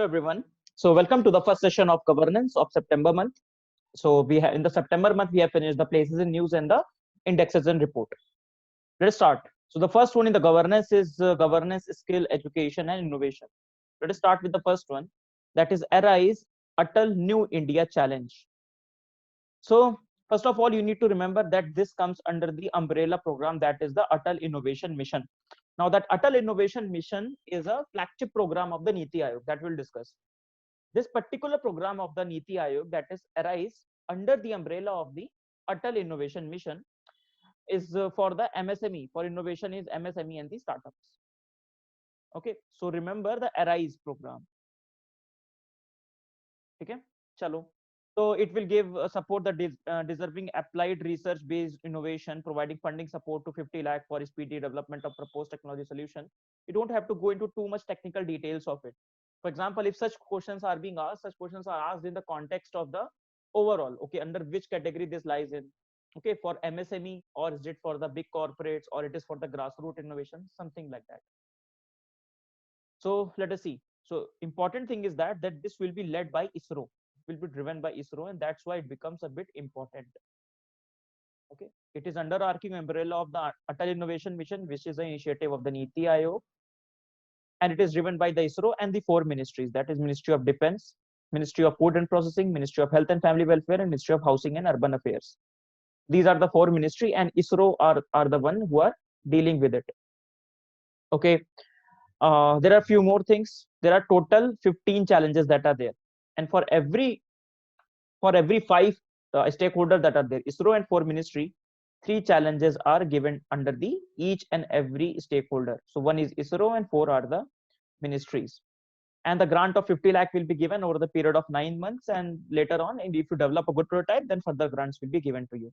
Hello everyone. So welcome to the first session of governance of September month. So we have in the September month we have finished the places in news and the indexes and report. Let's start. So the first one in the governance is governance, skill, education and innovation. Let us start with the first one, that is Arise Atal New India Challenge. So first of all, you need to remember that this comes under the umbrella program, that is the Atal Innovation Mission. Now that Atal Innovation Mission is a flagship program of the Niti Aayog that we'll discuss. This particular program of the Niti Aayog, that is Arise, under the umbrella of the Atal Innovation Mission, is for the MSME. For innovation is MSME and the startups. Okay, so remember the Arise program. Okay, chalo. So it will give support the deserving applied research based innovation, providing funding support to 50 lakh for speedy development of proposed technology solution. You don't have to go into too much technical details of it. For example, if such questions are being asked, such questions are asked in the context of the overall, okay, under which category this lies in, okay, for MSME, or is it for the big corporates, or it is for the grassroots innovation, something like that. So let us see. So important thing is that this will be led by ISRO, will be driven by ISRO, and that's why it becomes a bit important. Okay, it is under arching umbrella of the Atal Innovation Mission, which is an initiative of the Niti Aayog, and it is driven by the ISRO and the four ministries, that is Ministry of Defense, Ministry of Food and Processing, Ministry of Health and Family Welfare, and Ministry of Housing and Urban Affairs. These are the four ministry, and ISRO are the one who are dealing with it. Okay, there are few more things. There are total 15 challenges that are there, and for every five stakeholder that are there, ISRO and four ministry, 3 challenges are given under the each and every stakeholder. So one is ISRO and 4 are the ministries, and the grant of 50 lakh will be given over the period of 9 months, and later on, and if you develop a good prototype, then further grants will be given to you.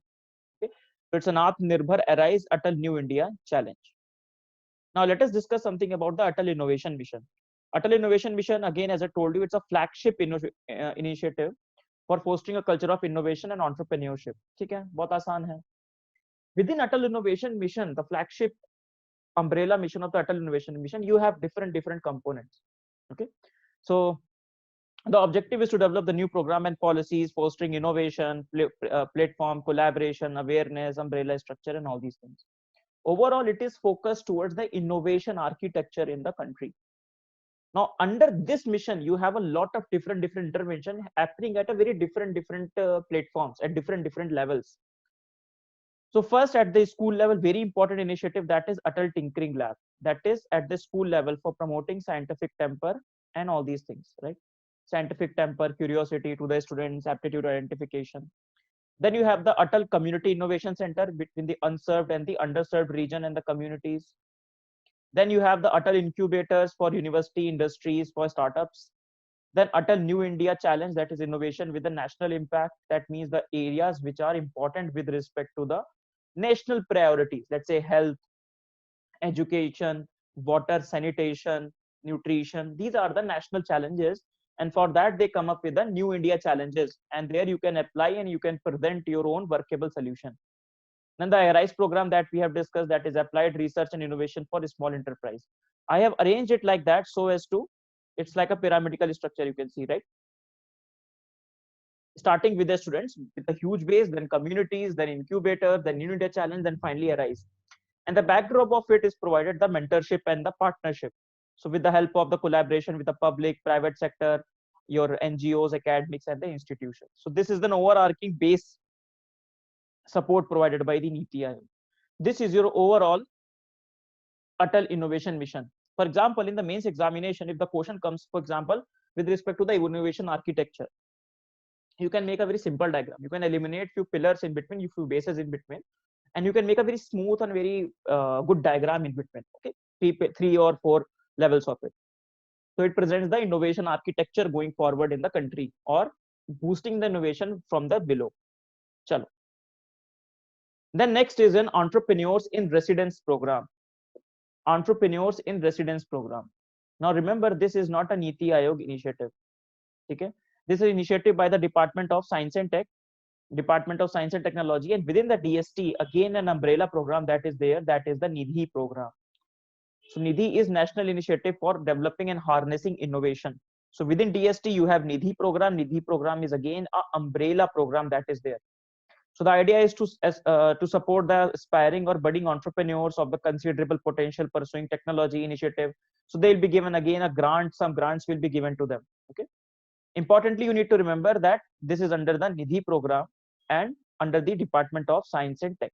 Okay, so it's an Atmanirbhar Arise Atal New India Challenge. Now let us discuss something about the Atal Innovation Mission. Atal Innovation Mission, again, as I told you, it's a flagship initiative for fostering a culture of innovation and entrepreneurship. ठीक है, बहुत आसान है. Within Atal Innovation Mission, the flagship umbrella mission of the Atal Innovation Mission, you have different components. Okay, so the objective is to develop the new program and policies, fostering innovation, platform, collaboration, awareness, umbrella structure, and all these things. Overall, it is focused towards the innovation architecture in the country. Now, under this mission, you have a lot of different intervention happening at a very different platforms at different levels. So first, at the school level, very important initiative, that is Atal Tinkering Lab. That is at the school level for promoting scientific temper and all these things, right? Scientific temper, curiosity to the students, aptitude identification. Then you have the Atal Community Innovation Center between the unserved and the underserved region and the communities. Then you have the Atal Incubators for university, industries, for startups. Then Atal New India Challenge, that is innovation with a national impact. That means the areas which are important with respect to the national priorities, let's say health, education, water, sanitation, nutrition. These are the national challenges, and for that they come up with the New India challenges, and there you can apply and you can present your own workable solution. Then the Arise program that we have discussed, that is applied research and innovation for small enterprise. I have arranged it like that so as to, it's like a pyramidal structure, you can see, right? Starting with the students with a huge base, then communities, then incubator, then New India challenge, then finally Arise. And the backdrop of it is provided the mentorship and the partnership. So with the help of the collaboration with the public, private sector, your NGOs, academics, and the institutions. So this is the overarching base support provided by the Niti Aayog. This is your overall Atal Innovation Mission. For example, in the mains examination, if the question comes, for example, with respect to the innovation architecture, you can make a very simple diagram. You can eliminate few pillars in between, few bases in between, and you can make a very smooth and very good diagram in between. Okay, three or four levels of it. So it presents the innovation architecture going forward in the country, or boosting the innovation from the below. Chalo. Then next is an entrepreneurs in residence program. Entrepreneurs in residence program. Now remember, this is not a Niti Aayog initiative. Okay, this is an initiative by the Department of Science and Technology, and within the DST, again an umbrella program that is there, that is the Nidhi program. So Nidhi is National Initiative for Developing and Harnessing Innovation. So within DST, you have Nidhi program. Nidhi program is again a umbrella program that is there. So the idea is to support the aspiring or budding entrepreneurs of the considerable potential pursuing technology initiative. So they'll be given again a grant. Some grants will be given to them. Okay. Importantly, you need to remember that this is under the Nidhi program and under the Department of Science and Tech.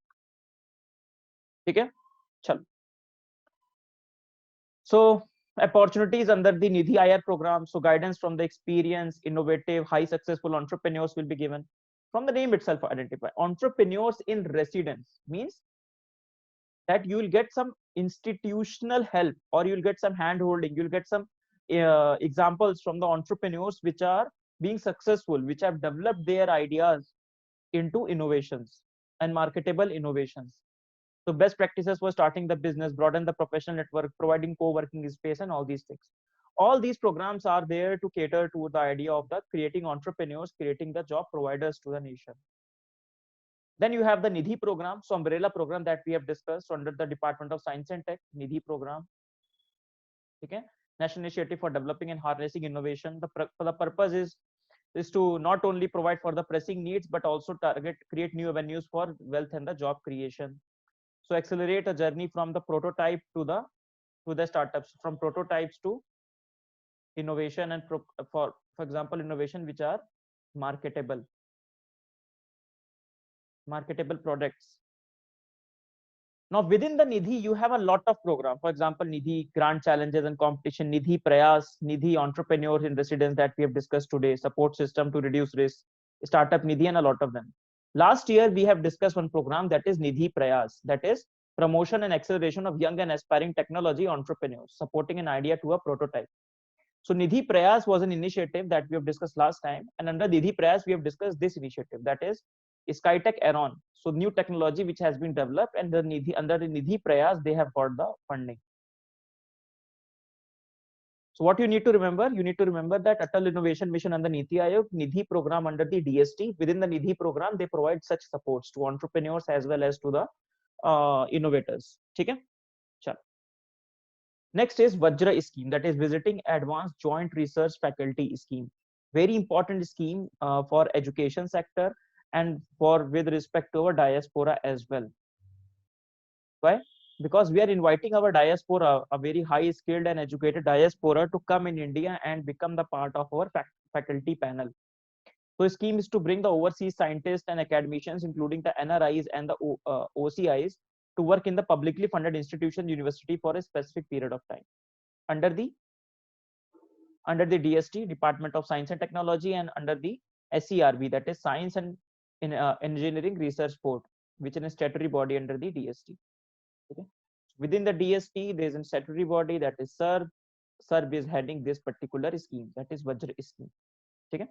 Okay. Chalo. So opportunities under the Nidhi IR program. So guidance from the experienced, innovative, high successful entrepreneurs will be given. From the name itself, identify entrepreneurs in residence means that you will get some institutional help, or you'll get some hand holding, you'll get some examples from the entrepreneurs which are being successful, which have developed their ideas into innovations and marketable innovations. So best practices for starting the business, broaden the professional network, providing co-working space, and all these things. All these programs are there to cater to the idea of the creating entrepreneurs, creating the job providers to the nation. Then you have the Nidhi program, so umbrella program that we have discussed under the Department of Science and Tech, Nidhi program. Okay, National Initiative for Developing and Harnessing Innovation. The purpose is to not only provide for the pressing needs, but also create new avenues for wealth and the job creation. So accelerate a journey from the prototype to the startups, from prototypes to innovation, and for example, innovation which are marketable products. Now within the Nidhi, you have a lot of program. For example, Nidhi Grant Challenges and Competition, Nidhi Prayas, Nidhi Entrepreneurs in Residence that we have discussed today, support system to reduce risk, Startup Nidhi, and a lot of them. Last year, we have discussed one program that is Nidhi Prayas, that is promotion and acceleration of young and aspiring technology entrepreneurs, supporting an idea to a prototype. So Nidhi Prayas was an initiative that we have discussed last time, and under Nidhi Prayas, we have discussed this initiative, that is Skytech Aeron. So new technology which has been developed, and under the Nidhi Prayas, they have got the funding. So what you need to remember? You need to remember that Atal Innovation Mission under Niti Aayog, Nidhi program under the DST. Within the Nidhi program, they provide such supports to entrepreneurs as well as to the innovators. Okay? Chalo. Next is Vajra scheme, that is Visiting Advanced Joint Research Faculty scheme. Very important scheme for education sector and for with respect to our diaspora as well. Why? Because we are inviting our diaspora, a very high skilled and educated diaspora, to come in India and become the part of our faculty panel. So the scheme is to bring the overseas scientists and academicians, including the NRIs and the OCIs, to work in the publicly funded institution university for a specific period of time under the DST, Department of Science and Technology, and under the SERB, that is Science and Engineering Research Board, which is a statutory body under the DST. Okay. Within the DST, there is a statutory body, that is SERB. SERB is heading this particular scheme, that is Vajra scheme. Okay.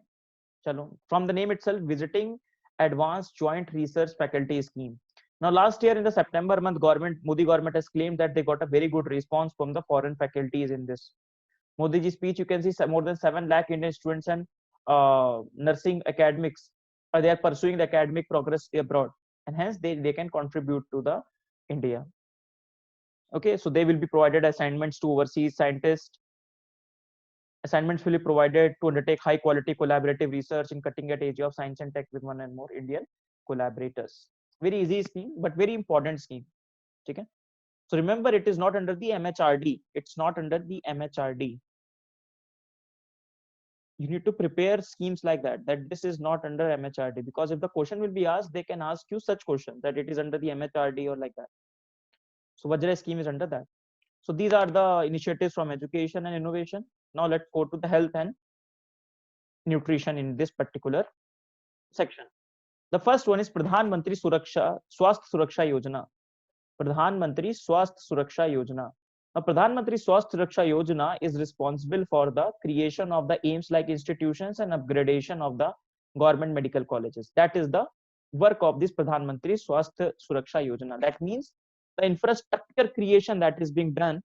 Chalo. From the name itself, Visiting Advanced Joint Research Faculty scheme. Now last year in the September month, Modi government has claimed that they got a very good response from the foreign faculties in this. Modi ji speech, you can see more than 7 lakh Indian students and nursing academics, they are pursuing the academic progress abroad, and hence they can contribute to the India. Okay, so they will be provided assignments to overseas scientists. Assignments will be provided to undertake high quality collaborative research in cutting edge of science and tech with one and more Indian collaborators. Very easy scheme, but very important scheme. Okay. So remember, it is not under the MHRD. It's not under the MHRD. You need to prepare schemes like that this is not under MHRD, because if the question will be asked, they can ask you such question that it is under the MHRD or like that. So Vajra scheme is under that. So these are the initiatives from education and innovation. Now let's go to the health and nutrition in this particular section. The first one is Pradhan Mantri Swasthya Suraksha Yojana. Pradhan Mantri Swasthya Suraksha Yojana. Now, Pradhan Mantri Swasthya Suraksha Yojana is responsible for the creation of the AIIMS-like institutions and upgradation of the government medical colleges. That is the work of this Pradhan Mantri Swasthya Suraksha Yojana. That means the infrastructure creation that is being done,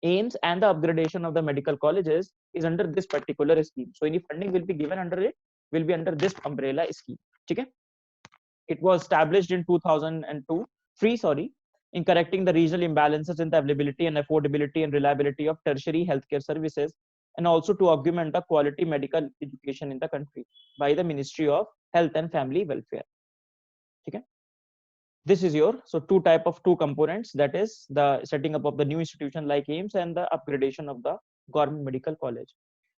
AIIMS, and the upgradation of the medical colleges is under this particular scheme. So any funding will be given under it, will be under this umbrella scheme. Okay? It was established in 2002, in correcting the regional imbalances in the availability and affordability and reliability of tertiary healthcare services and also to augment the quality medical education in the country by the Ministry of Health and Family Welfare. Okay. This is your, so two components, that is the setting up of the new institution like AIIMS and the upgradation of the government medical college.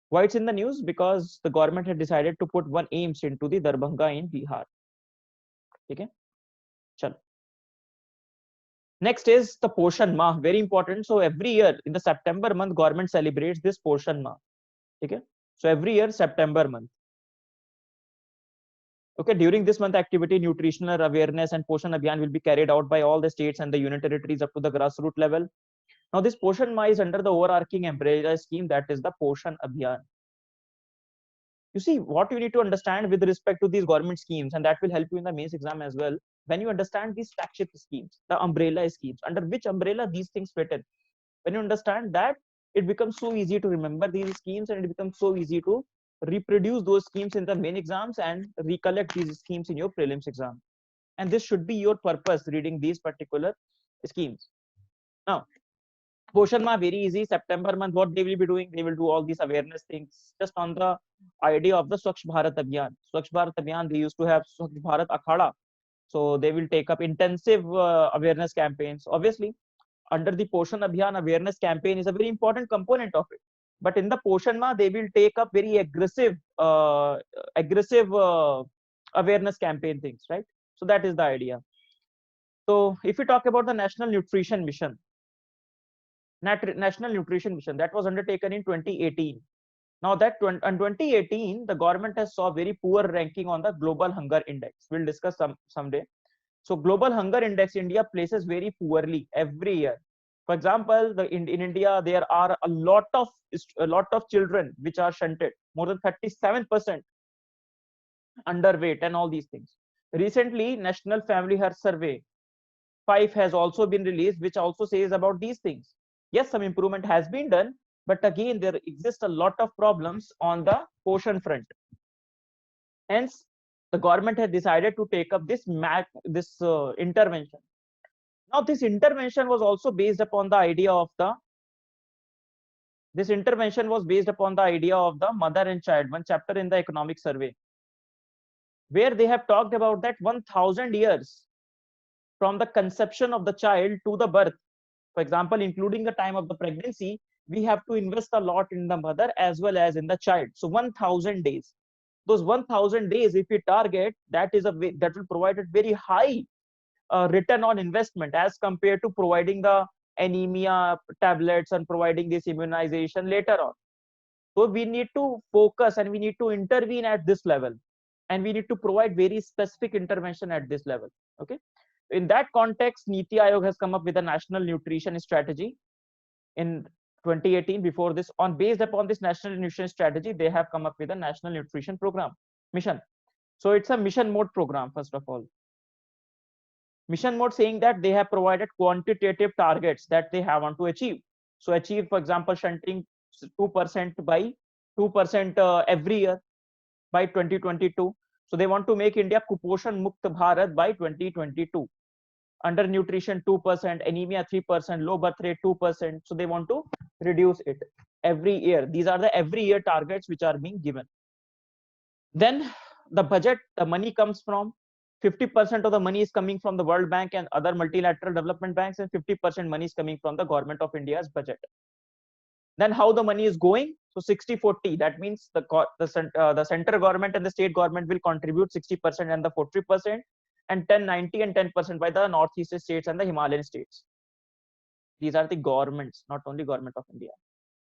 Why it's in the news? Because the government had decided to put one AIIMS into the Darbhanga in Bihar. Okay. Chalo. Next is the Poshan Mah, very important. So every year in the September month, government celebrates this Poshan Mah. Okay. So every year September month. Okay, during this month activity, nutritional awareness and Poshan Abhiyan will be carried out by all the states and the union territories up to the grassroots level. Now this Poshan Mah is under the overarching umbrella scheme, that is the Poshan Abhiyan. You see, what you need to understand with respect to these government schemes, and that will help you in the mains exam as well, when you understand these flagship schemes, the umbrella schemes, under which umbrella these things fit in. When you understand that, it becomes so easy to remember these schemes, and it becomes so easy to reproduce those schemes in the main exams and recollect these schemes in your prelims exam. And this should be your purpose reading these particular schemes. Now, Poshan Mah, very easy. September month, what they will be doing? They will do all these awareness things just on the idea of the Swachh Bharat Abhiyan. Swachh Bharat Abhiyan, they used to have Swachh Bharat Akhada. So they will take up intensive awareness campaigns. Obviously, under the Poshan Abhiyan, awareness campaign is a very important component of it. But in the Poshan Mah, they will take up very aggressive awareness campaign things, right? So that is the idea. So if we talk about the National Nutrition Mission, National Nutrition Mission, that was undertaken in 2018. Now that in 2018, the government has saw very poor ranking on the Global Hunger Index. We'll discuss someday. So Global Hunger Index, India places very poorly every year. For example, in India, there are a lot of children which are shunted, more than 37% underweight and all these things. Recently, National Family Health Survey 5 has also been released, which also says about these things. Yes, some improvement has been done, but again, there exist a lot of problems on the Poshan front. Hence, the government has decided to take up this intervention. Now, this intervention was also based upon the idea of the mother and child, one chapter in the economic survey, where they have talked about that 1000 years from the conception of the child to the birth, for example, including the time of the pregnancy, we have to invest a lot in the mother as well as in the child. So 1000 days, those 1000 days, if we target, that will provide a very high return on investment as compared to providing the anemia tablets and providing this immunization later on. So we need to focus and we need to intervene at this level, and we need to provide very specific intervention at this level. Okay. In that context, Niti Aayog has come up with a national nutrition strategy in 2018. Before this, based upon this national nutrition strategy, they have come up with a national nutrition program mission. So it's a mission mode program. First of all, mission mode saying that they have provided quantitative targets that they have want to achieve. So achieve, for example, shunting 2% by 2% every year by 2022. So they want to make India Kuposhan Mukt Bharat by 2022. Undernutrition 2%, anemia 3%, low birth rate 2%. So they want to reduce it every year. These are the every year targets which are being given. Then the budget, the money comes from 50% of the money is coming from the World Bank and other multilateral development banks, and 50% money is coming from the government of India's budget. Then how the money is going? So 60-40, that means the central government and the state government will contribute 60% and the 40%, and 10-90 and 10% by the northeast states and the Himalayan states. These are the governments, not only government of India.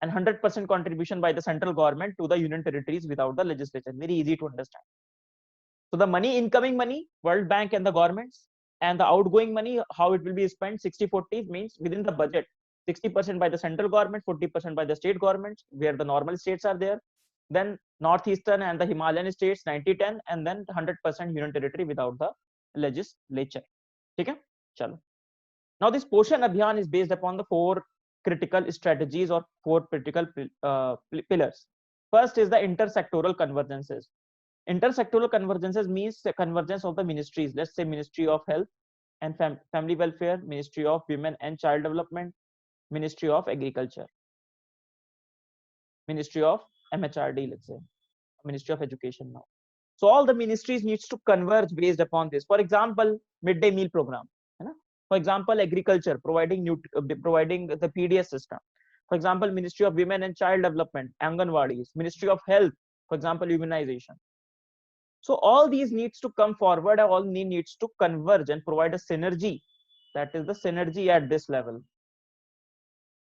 And 100% contribution by the central government to the union territories without the legislature. Very easy to understand. So the money, incoming money, World Bank and the governments, and the outgoing money, how it will be spent, 60-40 means within the budget, 60% by the central government, 40% by the state governments, where the normal states are there. Then northeastern and the Himalayan states, 90-10, and then 100% union territory without the legislature. Okay? Chalo. Now this Poshan Abhiyan is based upon the 4 critical strategies or 4 critical pillars. First is the intersectoral convergences. Intersectoral convergences means the convergence of the ministries. Let's say Ministry of Health and Family Welfare, Ministry of Women and Child Development, Ministry of Agriculture. Ministry of MHRD, let's say, Ministry of Education now. So all the ministries needs to converge based upon this. For example, midday meal program, है ना? For example, agriculture, providing the PDS system. For example, Ministry of Women and Child Development, Anganwadis, Ministry of Health, for example, immunization. So all these needs to come forward, and all needs to converge and provide a synergy. That is the synergy at this level.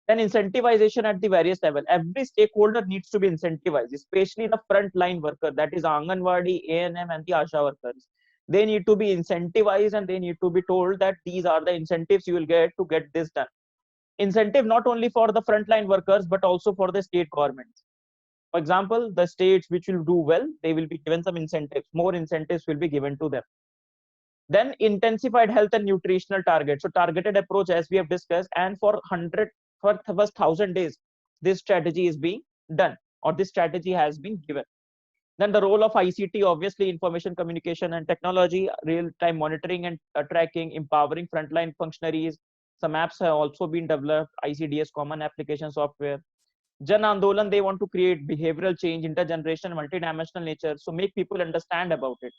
Then incentivization at the various level. Every stakeholder needs to be incentivized, especially the frontline worker, that is Anganwadi, ANM, and the ASHA workers. They need to be incentivized, and they need to be told that these are the incentives you will get to get this done. Incentive not only for the frontline workers, but also for the state governments. For example, the states which will do well, they will be given some incentives. More incentives will be given to them. Then intensified health and nutritional targets. So targeted approach, as we have discussed, and for the first 1,000 days, this strategy is being done, or this strategy has been given. Then the role of ICT, obviously information communication and technology, real-time monitoring and tracking, empowering frontline functionaries. Some apps have also been developed, ICDS, common application software. Jan Andolan, they want to create behavioral change, intergenerational, multidimensional nature, so make people understand about it.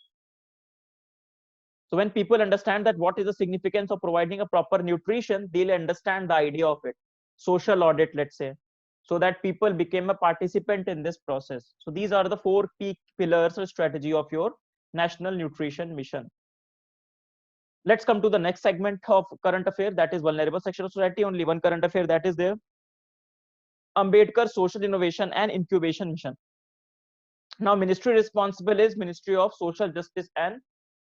So when people understand that what is the significance of providing a proper nutrition, they'll understand the idea of it. Social audit, let's say, so that people became a participant in this process. So these are the 4 key pillars or strategy of your national nutrition mission. Let's come to the next segment of current affair, that is vulnerable section of society. Only one current affair that is there. Ambedkar Social Innovation and Incubation Mission. Now ministry responsible is Ministry of Social Justice and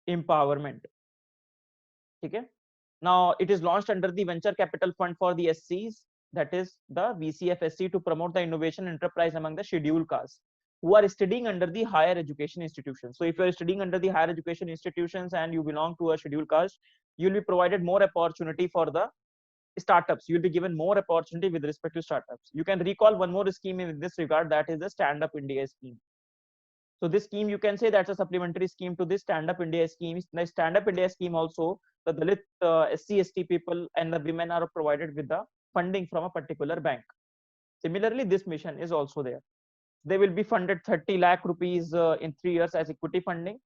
Empowerment. Okay. Now it is launched under the Venture Capital Fund for the SCs, that is the VCFSC, to promote the innovation enterprise among the scheduled castes who are studying under the higher education institutions. So if you are studying under the higher education institutions and you belong to a scheduled caste, you will be provided more opportunity for the startups. You will be given more opportunity with respect to startups. You can recall one more scheme in this regard, that is the Stand Up India scheme. So this scheme, you can say that's a supplementary scheme to this Stand Up India scheme. The Stand Up India scheme also, the Dalit, SC, ST people and the women are provided with the funding from a particular bank. Similarly, this mission is also there. They will be funded 30 lakh rupees in 3 years as equity funding.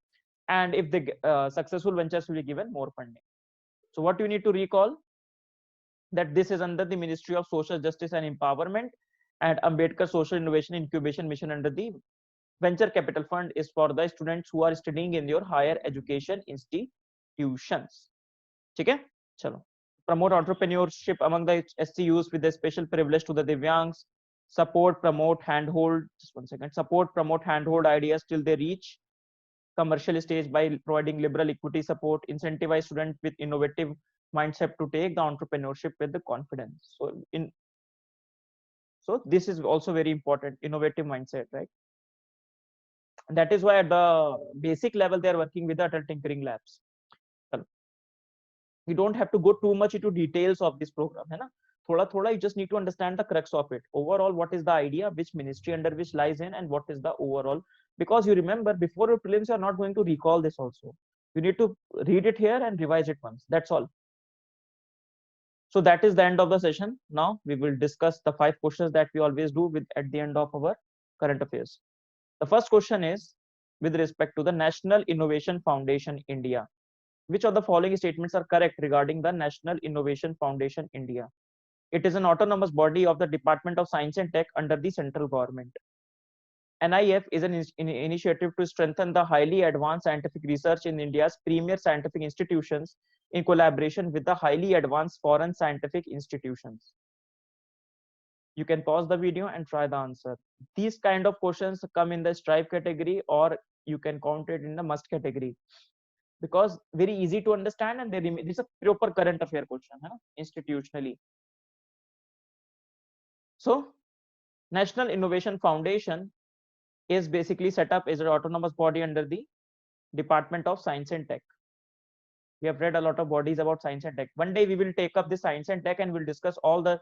And if the successful ventures will be given more funding. So what you need to recall, that this is under the Ministry of Social Justice and Empowerment, and Ambedkar Social Innovation Incubation Mission under the Venture Capital Fund is for the students who are studying in your higher education institutions. Okay? Chalo. Promote entrepreneurship among the SCUs with a special privilege to the Divyangs. Support, promote, handhold. Just 1 second. Support, promote, handhold ideas till they reach commercial stage by providing liberal equity support. Incentivize students with innovative mindset to take the entrepreneurship with the confidence. So this is also very important, innovative mindset, right? And that is why at the basic level they are working with the Atal Tinkering Labs. We don't have to go too much into details of this program, है ना? Thoda you just need to understand the crux of it. Overall, what is the idea, which ministry under which lies in, and what is the overall, because you remember before your prelims you are not going to recall this also. You need to read it here and revise it once, that's all. So that is the end of the session. Now we will discuss the 5 questions that we always do with at the end of our current affairs. The first question is with respect to the National Innovation Foundation India. Which of the following statements are correct regarding the National Innovation Foundation India? It is an autonomous body of the Department of Science and Tech under the central government. NIF is an initiative to strengthen the highly advanced scientific research in India's premier scientific institutions in collaboration with the highly advanced foreign scientific institutions. You can pause the video and try the answer. These kind of questions come in the strive category, or you can count it in the must category, because very easy to understand and this is a proper current affair question, institutionally. So National Innovation Foundation is basically set up as an autonomous body under the Department of Science and Tech. We have read a lot of bodies about science and tech. One day we will take up the science and tech and we'll discuss all the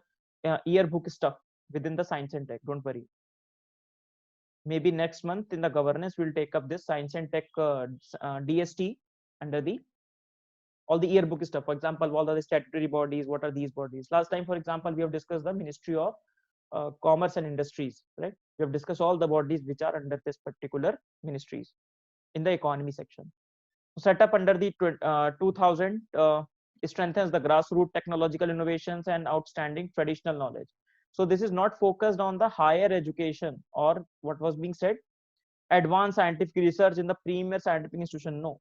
yearbook stuff within the science and tech. Don't worry. Maybe next month in the governance we'll take up this science and tech DST under the all the yearbook stuff. For example, what are the statutory bodies, what are these bodies? Last time, for example, we have discussed the Ministry of commerce and industries, right? We have discussed all the bodies which are under this particular ministries in the economy section. Set up under the 2000 strengthens the grassroots technological innovations and outstanding traditional knowledge. So this is not focused on the higher education or what was being said, advanced scientific research in the premier scientific institution. No,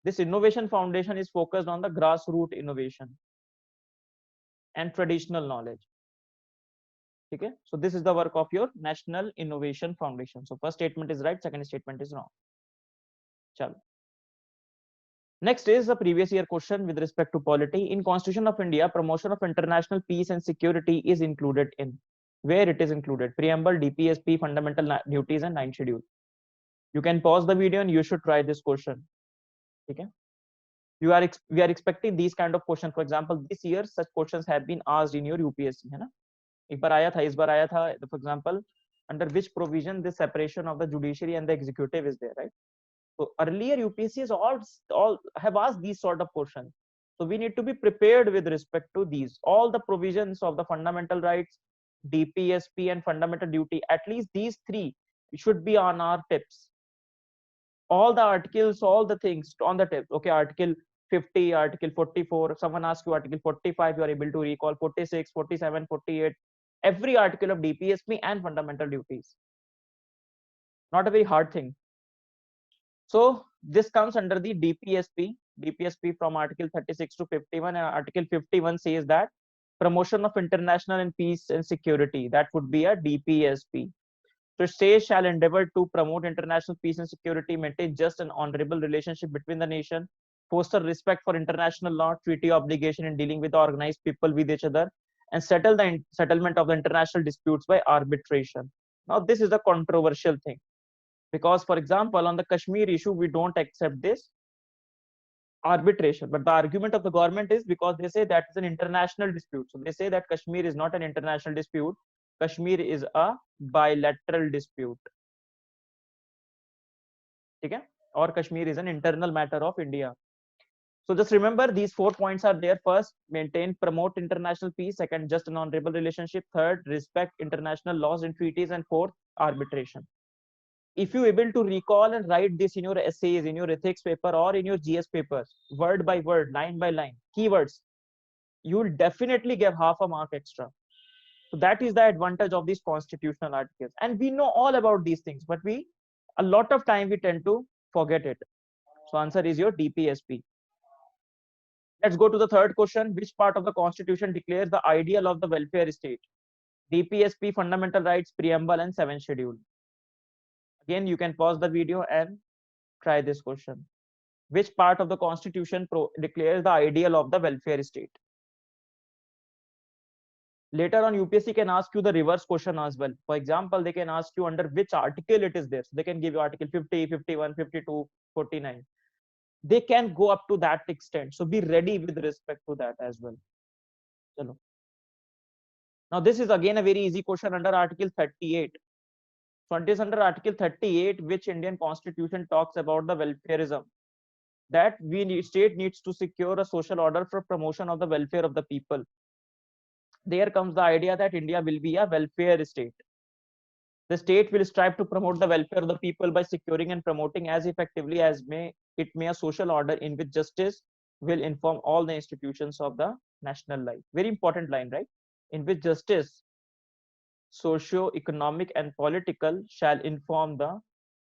this innovation foundation is focused on the grassroots innovation and traditional knowledge. Okay, so this is the work of your National Innovation Foundation. So first statement is right, second statement is wrong. Chalo. Next is a previous year question with respect to polity. In Constitution of India, promotion of international peace and security is included in. Where it is included? Preamble, DPSP, fundamental duties, and 9th schedule. You can pause the video and you should try this question. Okay. We are expecting these kind of questions. For example, this year such questions have been asked in your UPSC, है ना? एक बार आया था, इस बार आया था. For example, under which provision the separation of the judiciary and the executive is there, right? So earlier UPSCs all have asked these sort of questions. So we need to be prepared with respect to these. All the provisions of the fundamental rights, DPSP and fundamental duty, at least these three should be on our tips. All the articles, all the things on the tips. Okay, Article 50, Article 44. Someone asks you Article 45, you are able to recall 46, 47, 48. Every article of DPSP and fundamental duties. Not a very hard thing. So this comes under the DPSP. DPSP from Article 36 to 51, and Article 51 says that promotion of international and peace and security, that would be a DPSP. So states shall endeavor to promote international peace and security, maintain just and honorable relationship between the nation, foster respect for international law, treaty obligation in dealing with organized people with each other, and settle the settlement of the international disputes by arbitration. Now this is a controversial thing, because for example on the Kashmir issue we don't accept this arbitration, but the argument of the government is because they say that is an international dispute. So they say that Kashmir is not an international dispute, Kashmir is a bilateral dispute. Okay, or Kashmir is an internal matter of India. So just remember these 4 points are there. First, maintain, promote international peace. Second, just and honorable relationship. Third, respect international laws and treaties. And fourth, arbitration. If you able to recall and write this in your essays, in your ethics paper, or in your GS papers, word by word, line by line, keywords, you will definitely get half a mark extra. So that is the advantage of these constitutional articles. And we know all about these things, but a lot of time we tend to forget it. So answer is your DPSP. Let's go to the third question. Which part of the Constitution declares the ideal of the welfare state? DPSP, fundamental rights, preamble, and 7th schedule. Again, you can pause the video and try this question. Which part of the Constitution declares the ideal of the welfare state? Later on, UPSC can ask you the reverse question as well. For example, they can ask you under which article it is there. So they can give you Article 50, 51, 52, 49. They can go up to that extent. So be ready with respect to that as well. Chalo. Now, this is again a very easy question under Article 38. So it is under Article 38, which Indian Constitution talks about the welfareism. That state needs to secure a social order for promotion of the welfare of the people. There comes the idea that India will be a welfare state. The state will strive to promote the welfare of the people by securing and promoting as effectively as it may a social order in which justice will inform all the institutions of the national life. Very important line, right? In which justice, socio-economic and political, shall inform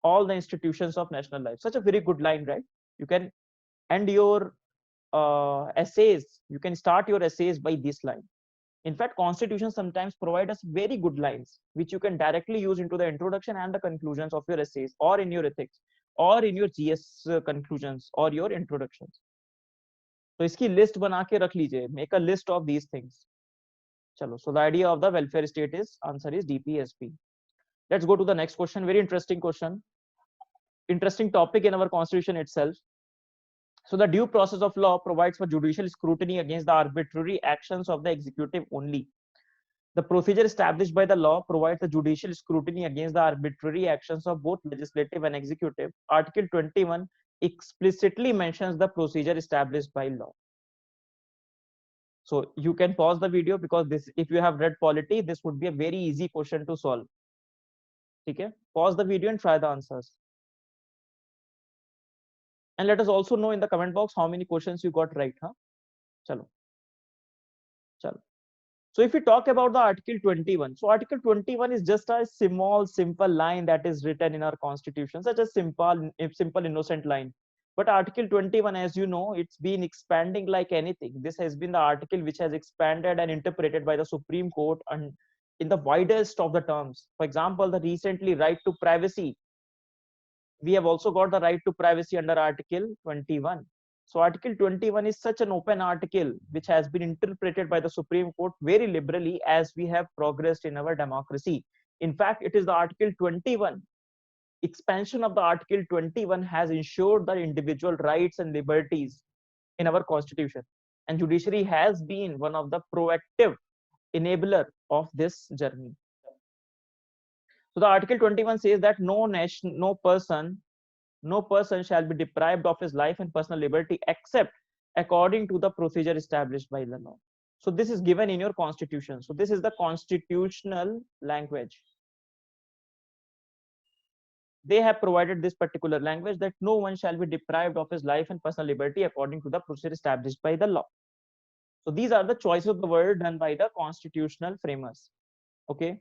all the institutions of national life. Such a very good line, right? You can end your essays. You can start your essays by this line. In fact, Constitution sometimes provide us very good lines, which you can directly use into the introduction and the conclusions of your essays, or in your ethics, or in your GS conclusions, or your introductions. So iski list bana ke rakh lijiye. Make a list of these things. Chalo. So the idea of the welfare state is, answer is DPSP. Let's go to the next question. Very interesting question. Interesting topic in our Constitution itself. So the due process of law provides for judicial scrutiny against the arbitrary actions of the executive only. The procedure established by the law provides the judicial scrutiny against the arbitrary actions of both legislative and executive. Article 21 explicitly mentions the procedure established by law. So you can pause the video, because this, if you have read polity, this would be a very easy question to solve. Okay, pause the video and try the answers. And let us also know in the comment box how many questions you got right. Huh? Chalo. Chalo. So if we talk about the Article 21, so Article 21 is just a small, simple line that is written in our constitution, such a simple, innocent line. But Article 21, as you know, it's been expanding like anything. This has been the article which has expanded and interpreted by the Supreme Court and in the widest of the terms. For example, the recently right to privacy. We have also got the right to privacy under Article 21. So Article 21 is such an open article which has been interpreted by the Supreme Court very liberally as we have progressed in our democracy. In fact, it is the Article 21, expansion of the Article 21 has ensured the individual rights and liberties in our constitution. And judiciary has been one of the proactive enabler of this journey. So the Article 21 says that no person shall be deprived of his life and personal liberty except according to the procedure established by the law. So this is given in your constitution. So this is the constitutional language. They have provided this particular language that no one shall be deprived of his life and personal liberty according to the procedure established by the law. So these are the choices of the word done by the constitutional framers. Okay.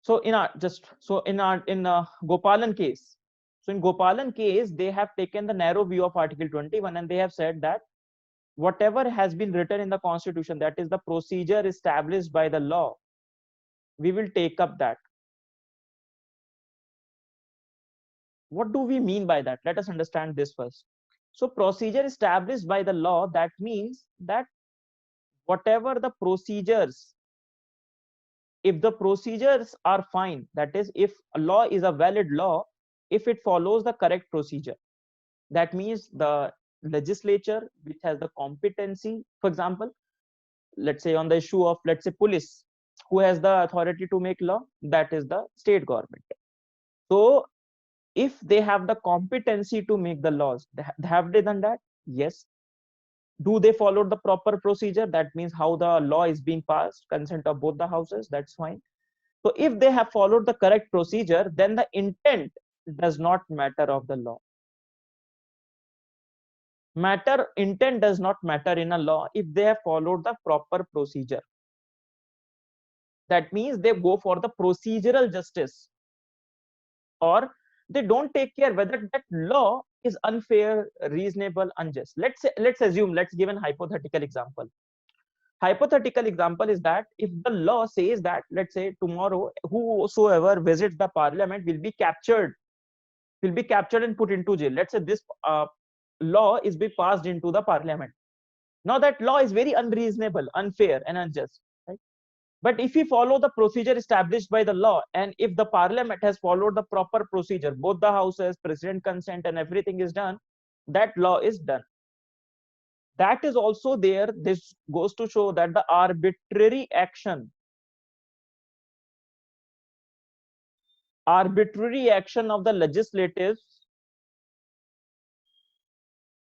So in Gopalan case, so in Gopalan case, they have taken the narrow view of Article 21 and they have said that whatever has been written in the constitution, that is the procedure established by the law, we will take up that. What do we mean by that? Let us understand this first. So procedure established by the law, that means that whatever the procedures, if the procedures are fine, that is, if a law is a valid law, if it follows the correct procedure, that means the legislature which has the competency, for example, let's say on the issue of, let's say, police, who has the authority to make law, that is the state government. So if they have the competency to make the laws, have they done that? Yes. Do they follow the proper procedure? That means how the law is being passed, consent of both the houses, that's fine. So if they have followed the correct procedure, then the intent does not matter of the law. Intent does not matter in a law if they have followed the proper procedure. That means they go for the procedural justice, or they don't take care whether that law is unfair, reasonable, unjust. Let's assume, let's give an hypothetical example. Hypothetical example is that if the law says that, let's say, tomorrow whosoever visits the parliament will be captured and put into jail. Let's say this law is being passed into the parliament. Now that law is very unreasonable, unfair, and unjust, right? But if we follow the procedure established by the law, and if the parliament has followed the proper procedure, both the houses, president consent, and everything is done, that law is done. That is also there. This goes to show that the arbitrary action of the legislative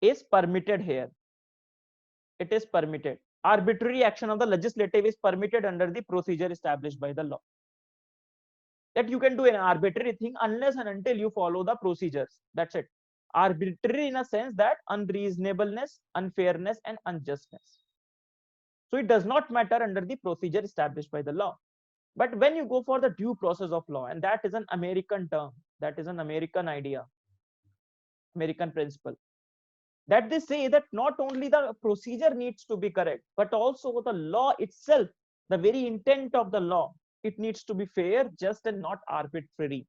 is permitted here. It is permitted. Arbitrary action of the legislative is permitted under the procedure established by the law. That you can do an arbitrary thing unless and until you follow the procedures. That's it. Arbitrary in a sense that unreasonableness, unfairness, and unjustness. So it does not matter under the procedure established by the law. But when you go for the due process of law, and that is an American term, that is an American idea, American principle, that they say that not only the procedure needs to be correct, but also the law itself, the very intent of the law, it needs to be fair, just, and not arbitrary.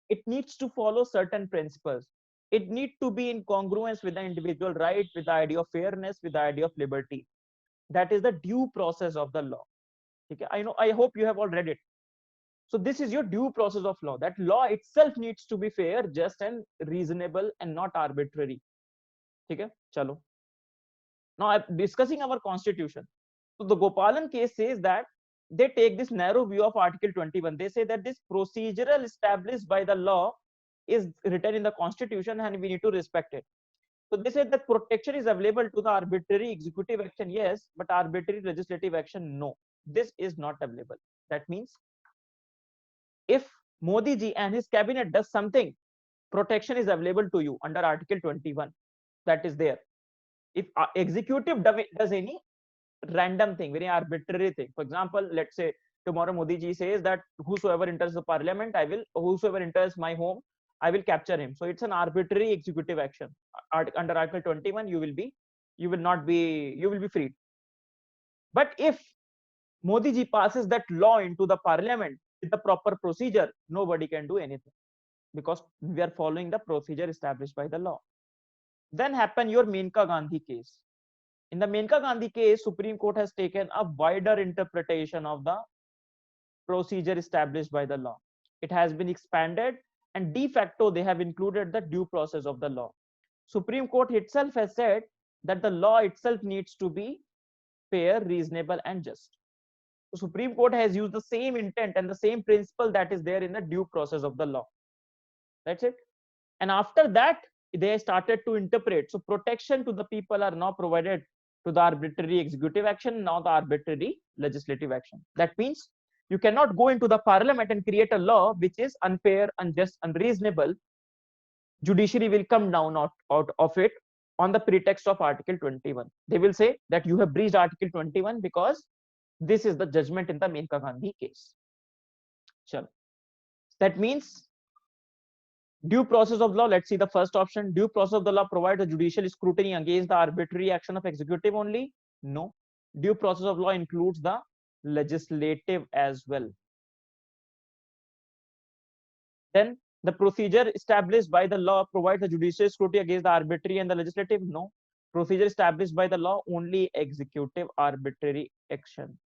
It needs to follow certain principles. It needs to be in congruence with the individual right, with the idea of fairness, with the idea of liberty. That is the due process of the law. Okay, I hope you have all read it. So this is your due process of law. That law itself needs to be fair, just, and reasonable, and not arbitrary. Okay, chalo. Now I'm discussing our constitution. So the Gopalan case says that they take this narrow view of Article 21. They say that this procedural established by the law is written in the constitution and we need to respect it. So they say that protection is available to the arbitrary executive action, yes, but arbitrary legislative action, no. This is not available. That means if Modi ji and his cabinet does something, protection is available to you under Article 21. That is there. If executive does any random thing, very arbitrary thing, for example, let's say tomorrow Modi ji says that whosoever enters the parliament, whosoever enters my home, I will capture him. So it's an arbitrary executive action. Under Article 21, you will be freed. But if Modi ji passes that law into the parliament with the proper procedure, nobody can do anything because we are following the procedure established by the law. Then happen your Menka Gandhi case. In the Menka Gandhi case, Supreme Court has taken a wider interpretation of the procedure established by the law. It has been expanded, and de facto they have included the due process of the law. Supreme Court itself has said that the law itself needs to be fair, reasonable, and just. The Supreme Court has used the same intent and the same principle that is there in the due process of the law. That's it. And after that, they started to interpret. So protection to the people are now provided to the arbitrary executive action, now the arbitrary legislative action. That means you cannot go into the parliament and create a law which is unfair, unjust, unreasonable. Judiciary will come down out of it on the pretext of Article 21. They will say that you have breached Article 21 because this is the judgment in the Menka Gandhi case. Chalo. That means due process of law. Let's see the first option. Due process of the law provides a judicial scrutiny against the arbitrary action of executive only. No. Due process of law includes the legislative as well. Then the procedure established by the law provides a judicial scrutiny against the arbitrary and the legislative. No. Procedure established by the law only executive arbitrary action.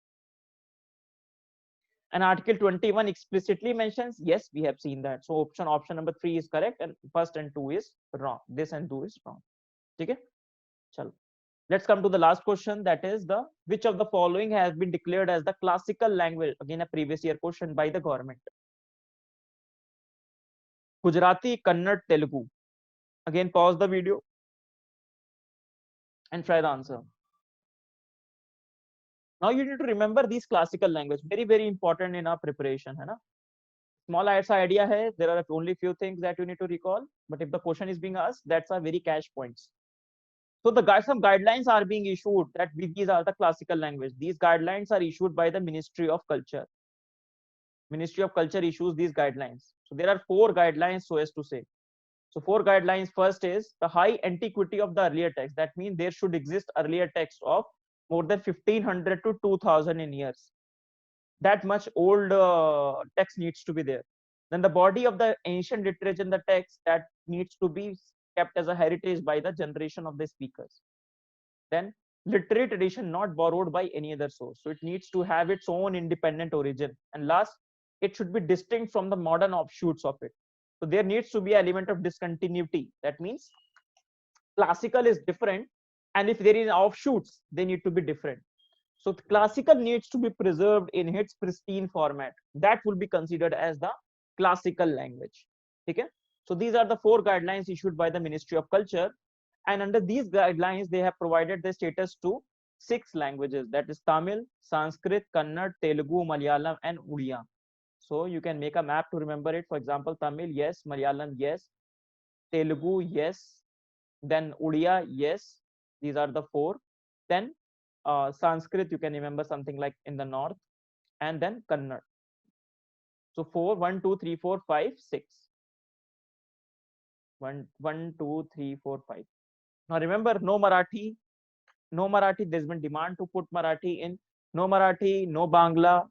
And Article 21 explicitly mentions, yes, we have seen that. So option number 3 is correct, and first and 2 is wrong. This and 2 is wrong. Okay. Chalo. Let's come to the last question, that is the which of the following has been declared as the classical language, again a previous year question, by the government. Gujarati, Kannada, Telugu. Again pause the video and try the answer. Now you need to remember these classical language, very important in our preparation, hai na? Small idea hai, there are only few things that you need to recall, but if the question is being asked, that's a very cash points. So some guidelines are being issued that these are the classical language. These guidelines are issued by the Ministry of Culture. Ministry of Culture issues these guidelines. So there are 4 guidelines, so as to say. So 4 guidelines. First is the high antiquity of the earlier text. That means there should exist earlier text of more than 1500 to 2000 in years. That much old text needs to be there. Then the body of the ancient literature in the text that needs to be kept as a heritage by the generation of the speakers. Then literary tradition not borrowed by any other source. So it needs to have its own independent origin. And last, it should be distinct from the modern offshoots of it. So there needs to be an element of discontinuity. That means classical is different, and if there is offshoots, they need to be different. So classical needs to be preserved in its pristine format. That will be considered as the classical language. Okay. So these are the 4 guidelines issued by the Ministry of Culture, and under these guidelines they have provided the status to 6 languages, that is Tamil, Sanskrit, Kannada, Telugu, Malayalam, and Odia. So you can make a map to remember it. For example, Tamil, yes. Malayalam, yes. Telugu, yes. Then Odia, yes. These are the 4. Then Sanskrit, you can remember something like in the north, and then Kannada. So 4, 1, 2, 3, 4, 5, 6. 1, 2, 3, 4, 5. Now remember, no Marathi. No Marathi. There's been demand to put Marathi in. No Marathi, no Bangla.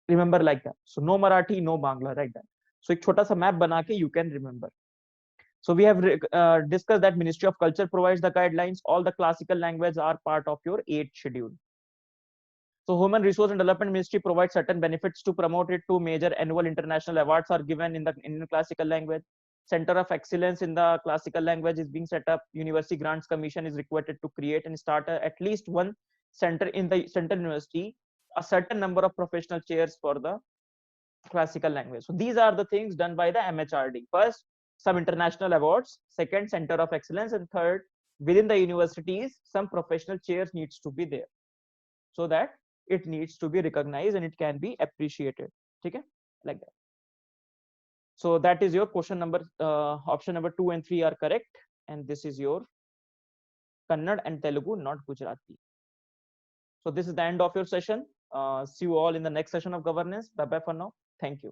Remember like that. So no Marathi, no Bangla, like that. So एक छोटा सा map बना के you can remember. So we have discussed that Ministry of Culture provides the guidelines. All the classical languages are part of your 8th schedule. So Human Resource and Development Ministry provides certain benefits to promote it. 2 major annual international awards are given in the Indian classical language. Center of Excellence in the classical language is being set up. University Grants Commission is required to create and start at least 1 center in the Central University. A certain number of professional chairs for the classical language. So these are the things done by the MHRD. First, some international awards. Second, Center of Excellence. And third, within the universities some professional chairs needs to be there, so that it needs to be recognized and it can be appreciated. Okay, like that. So that is your question number, option number 2 and 3 are correct, and this is your Kannada and Telugu, not Gujarati. So this is the end of your session. See you all in the next session of governance. Bye bye for now. Thank you.